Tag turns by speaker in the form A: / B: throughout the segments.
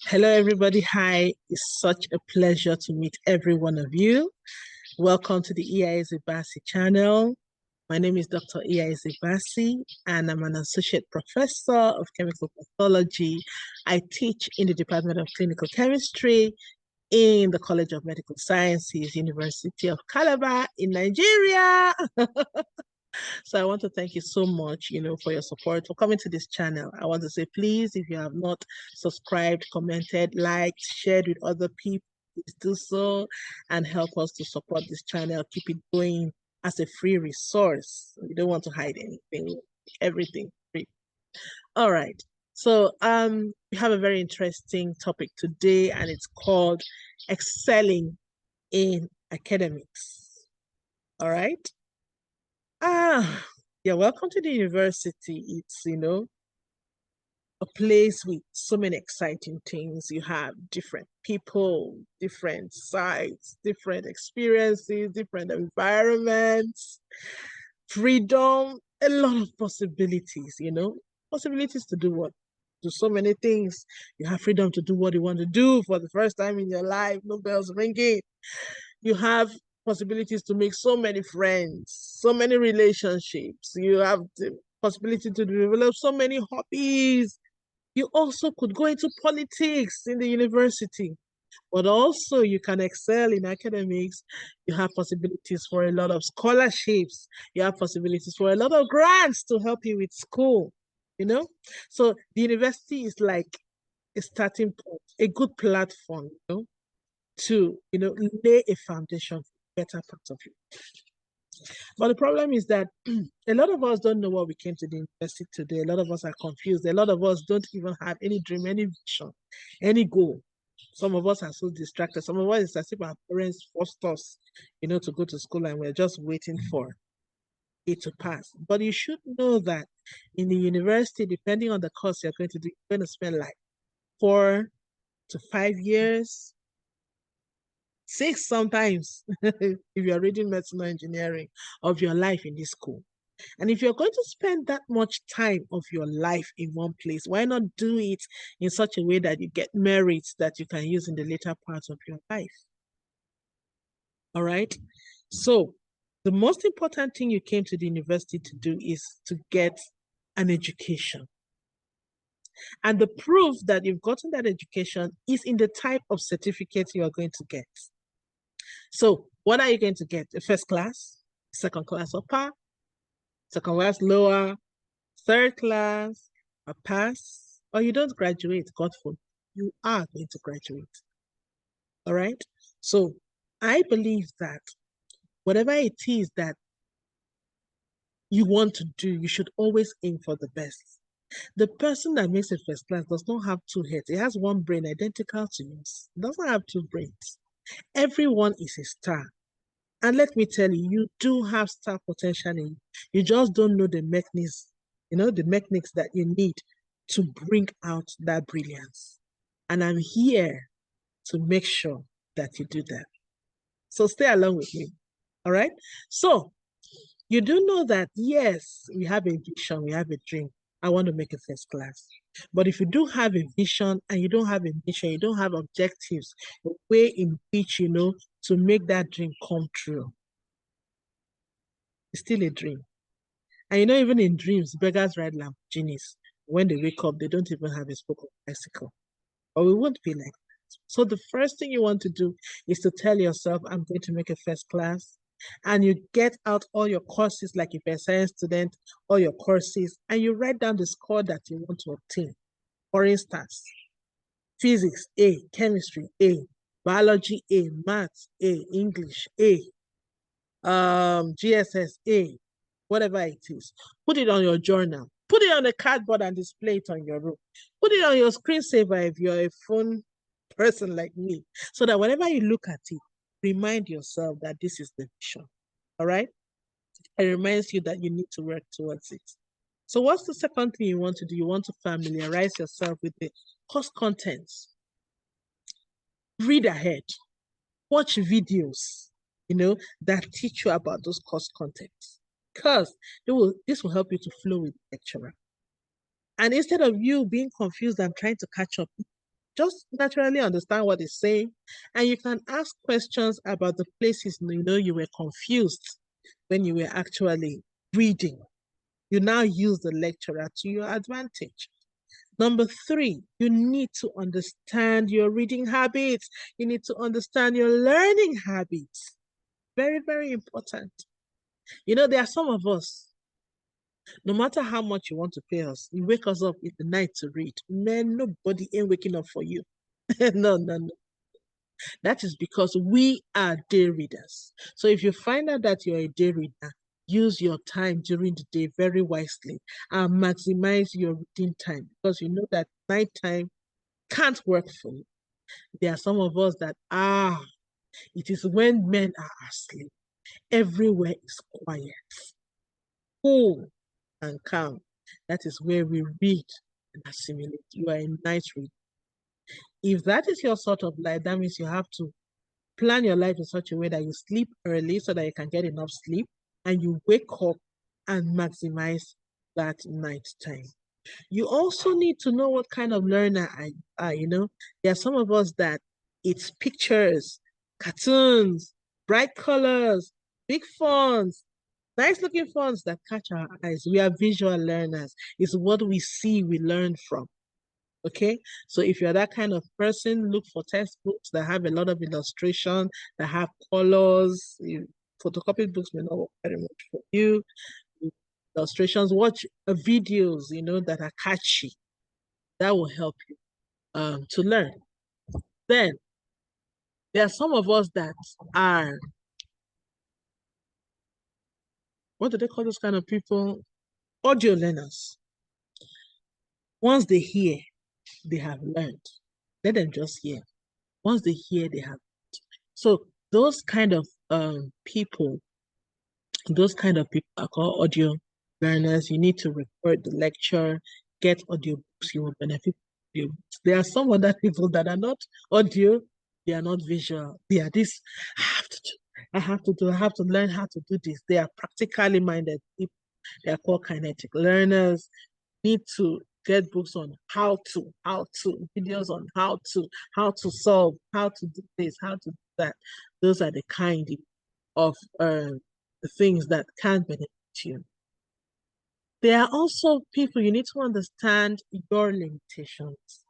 A: Hello, everybody. Hi. It's such a pleasure to meet every one of you. Welcome to the EI Zibasi channel. My name is Dr. EI Zibasi, and I'm an associate professor of chemical pathology. I teach in the Department of Clinical Chemistry in the College of Medical Sciences, University of Calabar in Nigeria. So I want to thank you so much, for your support, for coming to this channel. I want to say, please, if you have not subscribed, commented, liked, shared with other people, please do so and help us to support this channel. Keep it going as a free resource. We don't want to hide anything, everything free. All right. So we have a very interesting topic today, and it's called excelling in academics. All right. Yeah, welcome to the university. It's, a place with so many exciting things. You have different people, different sites, different experiences, different environments, freedom, a lot of possibilities, possibilities to do what? Do so many things. You have freedom to do what you want to do for the first time in your life, no bells ringing. You have possibilities to make so many friends, so many relationships. You have the possibility to develop so many hobbies. You also could go into politics in the university, but also you can excel in academics. You have possibilities for a lot of scholarships. You have possibilities for a lot of grants to help you with school, you know? So the university is like a starting point, a good platform, to, lay a foundation for better parts of you. But the problem is that a lot of us don't know what we came to the university today. A lot of us are confused. A lot of us don't even have any dream, any vision, any goal. Some of us are so distracted. Some of us, it's as if our parents forced us, to go to school and we're just waiting for it to pass. But you should know that in the university, depending on the course you're going to do, you're going to spend like 4 to 5 years, 6 sometimes, if you're reading medicine or engineering, of your life in this school. And if you're going to spend that much time of your life in one place, why not do it in such a way that you get merits that you can use in the later part of your life? All right. So the most important thing you came to the university to do is to get an education. And the proof that you've gotten that education is in the type of certificate you are going to get. So what are you going to get? A first class, second class upper, second class lower, third class, a pass, or you don't graduate, God forbid, you are going to graduate. All right. So I believe that whatever it is that you want to do, you should always aim for the best. The person that makes a first class does not have two heads. It has one brain identical to yours. It doesn't have two brains. Everyone is a star. And let me tell you, you do have star potential in you. You just don't know the mechanics, the mechanics that you need to bring out that brilliance. And I'm here to make sure that you do that. So stay along with me. All right. So you do know that, yes, we have a vision, we have a dream. I want to make a first class. But if you do have a vision and you don't have a mission, you don't have objectives, a way in which, to make that dream come true, it's still a dream. And even in dreams, beggars ride Lamborghinis. When they wake up, they don't even have a spoke of bicycle. But we won't be like that. So the first thing you want to do is to tell yourself, I'm going to make a first class. And you get out all your courses, like if you're a science student, all your courses, and you write down the score that you want to obtain. For instance, physics, A, chemistry, A, biology, A, maths, A, English, A, GSS, A, whatever it is. Put it on your journal. Put it on a cardboard and display it on your room. Put it on your screensaver if you're a phone person like me, so that whenever you look at it, remind yourself that this is the vision. All right? It reminds you that you need to work towards it. So what's the second thing you want to do? You want to familiarize yourself with the course contents. Read ahead. Watch videos, that teach you about those course contents. Because this will help you to flow with the lecturer. And instead of you being confused and trying to catch up, just naturally understand what it's saying. And you can ask questions about the places you were confused when you were actually reading. You now use the lecturer to your advantage. Number three, you need to understand your reading habits. You need to understand your learning habits. Very, very important. There are some of us, no matter how much you want to pay us, you wake us up in the night to read. Man, nobody ain't waking up for you. No, no, no. That is because we are day readers. So if you find out that you're a day reader, use your time during the day very wisely and maximize your reading time, because you know that nighttime can't work for you. There are some of us that, it is when men are asleep. Everywhere is quiet, cool, and calm. That is where we read and assimilate. You are a night reader. If that is your sort of life, that means you have to plan your life in such a way that you sleep early so that you can get enough sleep and you wake up and maximize that night time. You also need to know what kind of learner I are. There are some of us that it's pictures, cartoons, bright colors, big fonts, nice looking fonts that catch our eyes. We are visual learners. It's what we see, we learn from. Okay, so if you're that kind of person, look for textbooks that have a lot of illustration, that have colors. Photocopied books may not work very much for you. Illustrations, watch videos, that are catchy. That will help you to learn. Then there are some of us that are, what do they call those kind of people? Audio learners. Once they hear, they have learned. Let them just hear. Once they hear, they have. So those kind of people are called audio learners. You need to record the lecture, get audio books, you will benefit from audio books. There are some other people that are not audio, they are not visual. They are this, I have to do, I have to learn how to do this. They are practically minded people. They are called kinetic learners. Need to get books on how to, videos on how to solve, how to do this, how to do that. Those are the kind of the things that can benefit you. There are also people, you need to understand your limitations.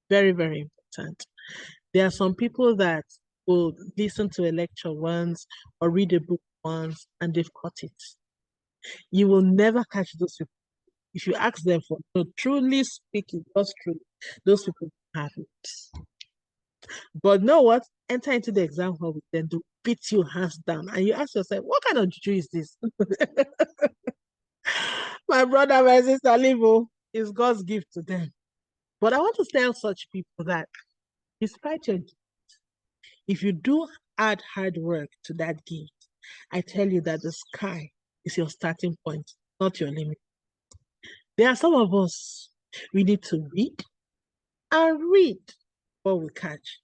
A: Very, very important. There are some people that will listen to a lecture once or read a book once and they've caught it. You will never catch those people. If you ask them for, no, truly speaking, just truly, those people have it. But know what? Enter into the exam hall with them, to beat you hands down. And you ask yourself, what kind of juju is this? My brother, my sister, Livo is God's gift to them. But I want to tell such people that despite your gift, if you do add hard work to that gift, I tell you that the sky is your starting point, not your limit. There are some of us, we need to read and read what we catch.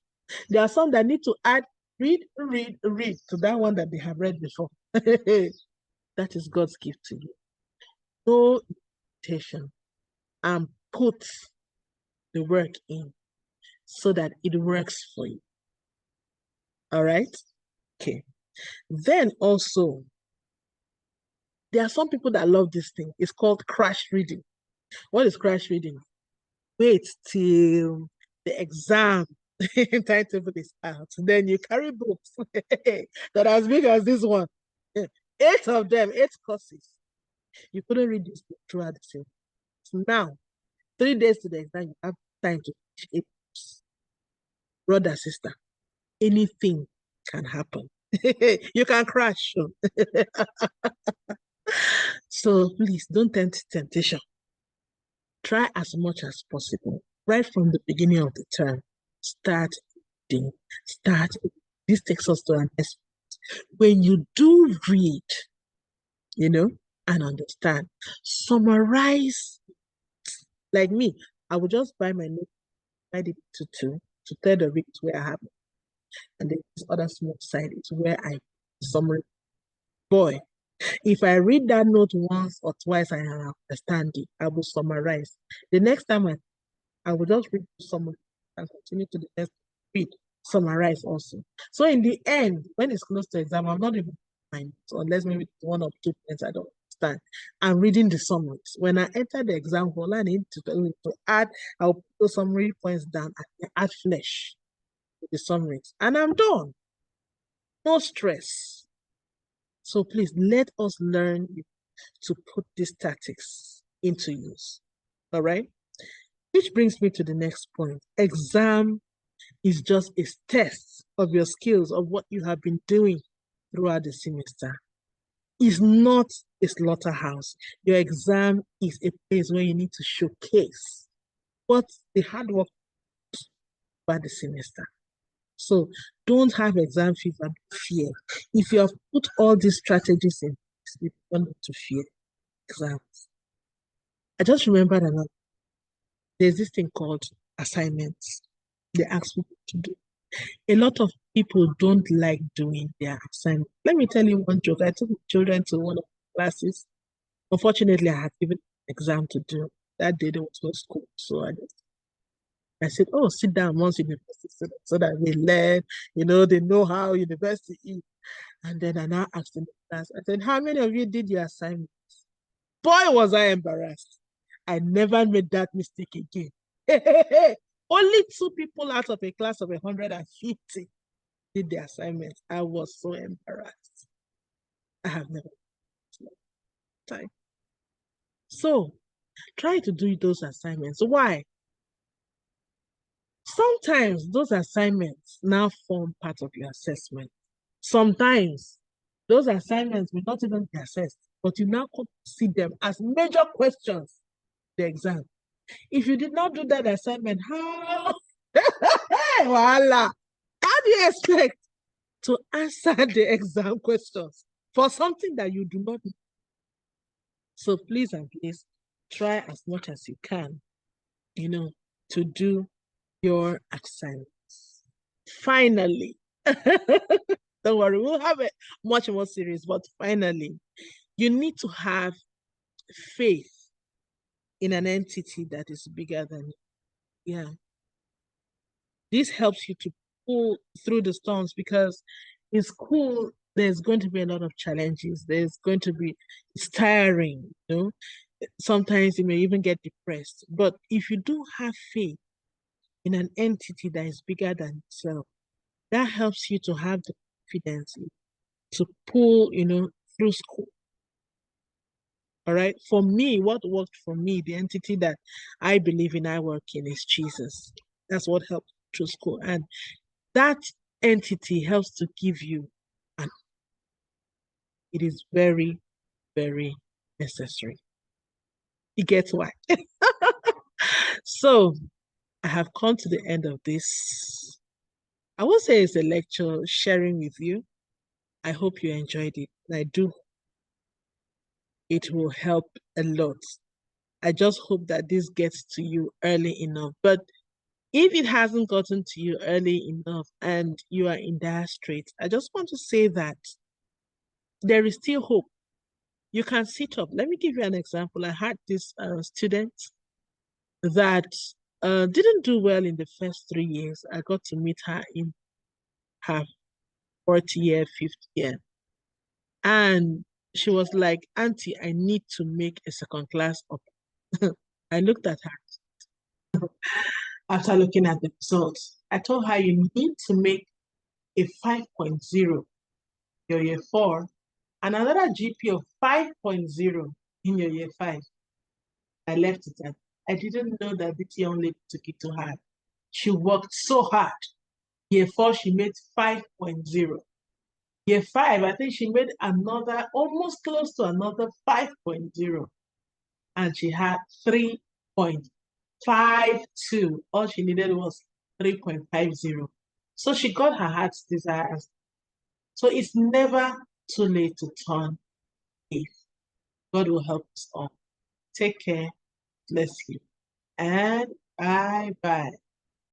A: There are some that need to add read to that one that they have read before. That is God's gift to you. No limitation, and put the work in so that it works for you. All right? Okay. Then also, there are some people that love this thing. It's called crash reading. What is crash reading? Wait till the exam timetable is out. Then you carry books that are as big as this one. 8 of them, 8 courses. You couldn't read this book throughout the same. So now, 3 days to the exam, you have time to finish 8 books. Brother, sister, anything can happen. You can crash. So please don't tempt temptation. Try as much as possible. Right from the beginning of the term, start reading. Start. This takes us to an next. When you do read, and understand, summarize. Like me, I will just buy my note, write it to 2, to 3rd of it where I have it. And then this other small side is where I summary. Boy, if I read that note once or twice and I understand it, I will summarize. The next time I will just read the summary and continue to the next read, summarize also. So in the end, when it's close to exam, I'm not even mind, unless maybe one or two points I don't understand. I'm reading the summaries. When I enter the exam hall, I need to add, I'll put those summary points down and add flesh to the summaries. And I'm done. No stress. So please let us learn to put these tactics into use. All right. Which brings me to the next point. Exam is just a test of your skills, of what you have been doing throughout the semester. It's not a slaughterhouse. Your exam is a place where you need to showcase what the hard work about the semester. So don't have exam fever, fear. If you have put all these strategies in, you don't need to fear exams. I just remembered another. There's this thing called assignments. They ask people to do. A lot of people don't like doing their assignment. Let me tell you one joke. I took children to one of the classes. Unfortunately, I had given an exam to do. That day there was no school. So I said, oh, sit down once university students so that they learn, they know how university is. And then I now asked in the class, I said, how many of you did your assignment? Boy, was I embarrassed. I never made that mistake again. Only 2 people out of a class of 150 did the assignment. I was so embarrassed. I have never time. So try to do those assignments. Why? Sometimes those assignments now form part of your assessment. Sometimes those assignments will not even be assessed, but you now see them as major questions the exam. If you did not do that assignment, how? Voila. How do you expect to answer the exam questions for something that you do not know? So please and please try as much as you can, to do your assignments. Finally, don't worry, we'll have a much more serious, but finally, you need to have faith in an entity that is bigger than you. Yeah. This helps you to pull through the storms, because in school, there's going to be a lot of challenges. It's tiring, Sometimes you may even get depressed. But if you do have faith in an entity that is bigger than yourself, that helps you to have the confidence to pull, through school. All right. For me, what worked for me, the entity that I believe in, I work in, is Jesus. That's what helped through school. And that entity helps to give you, and it is very, very necessary. You get why? So I have come to the end of this. I won't say it's a lecture sharing with you. I hope you enjoyed it. And I do. It will help a lot. I just hope that this gets to you early enough. But if it hasn't gotten to you early enough and you are in dire straits, I just want to say that there is still hope. You can sit up. Let me give you an example. I had this student that didn't do well in the first 3 years. I got to meet her in her fourth year, fifth year. And she was like, Auntie, I need to make a second class up. I looked at her after looking at the results. I told her, you need to make a 5.0 your year 4 and another GP of 5.0 in your year 5. I left it at. I didn't know that this young lady took it to heart. She worked so hard. Year 4, she made 5.0. Year 5, I think she made another, almost close to another 5.0. And she had 3.52. All she needed was 3.50. So she got her heart's desire. So it's never too late to turn if God will help us all. Take care. Bless you. And bye-bye.